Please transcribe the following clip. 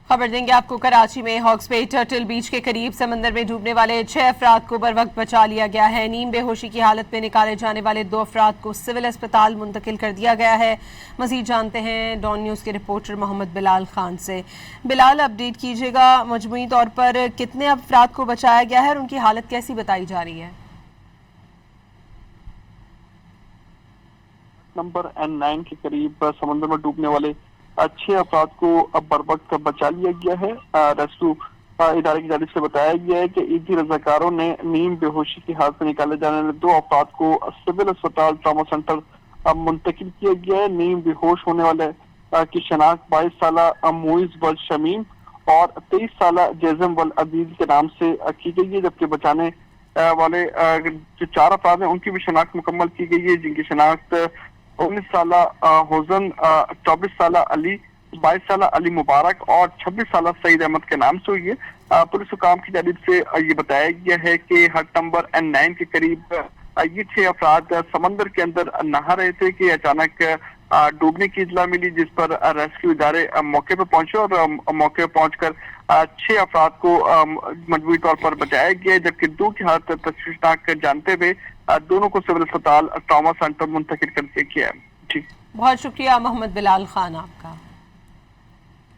खबर देंगे आपको। कराची में हॉक्स बे टर्टल बीच के करीब समंदर में डूबने वाले 6 अफराद को बर वक्त बचा लिया गया है। नीम बेहोशी की हालत में निकाले जाने वाले 2 अफराद को सिविल अस्पताल मुंतकिल कर दिया गया है। मजीद जानते हैं डॉन न्यूज़ के रिपोर्टर मोहम्मद बिलाल खान से। बिलाल, अपडेट कीजिएगा, मजमूई तौर पर कितने अफराद को बचाया गया है और उनकी हालत कैसी बताई जा रही है? नंबर N9 के करीब समंदर में डूबने वाले 6 अफराद को अब बर वक्त बचा लिया गया है। रेस्क्यू इदारे की जानिब से बताया गया है कि ईदी रजाकारों ने नीम बेहोशी की हालत में निकाले जाने वाले 2 अफराद को सिविल अस्पताल ट्रामा सेंटर मुंतकिल किया गया है। नीम बेहोश होने वाले की शनाख्त 22 साल मुइज वल शमीम और 23 साल जैजम वल अजीज के नाम से की गई है, जबकि बचाने वाले जो 4 अफराद हैं उनकी भी शनाख्त मुकम्मल की गई है, जिनकी शनाख्त 19 साल होजन, 24 साल अली, 22 साल अली मुबारक और 26 साल सईद अहमद के नाम से हुई है। पुलिस हुकाम की जानिब से ये बताया गया है कि हट नंबर N9 के करीब ये 6 अफराद समंदर के अंदर नहा रहे थे कि अचानक डूबने की इतला मिली, जिस पर रेस्क्यू इदारे मौके पर पहुंचे और मौके पर पहुंचकर 6 अफराद को मजबूरी तौर पर बचाया गया, जबकि 2 की हालत तशवीशनाक जानते हुए दोनों को सिविल अस्पताल ट्रामा सेंटर मुंतकिल कर दिया गया है। जी, बहुत शुक्रिया मोहम्मद बिलाल खान आपका।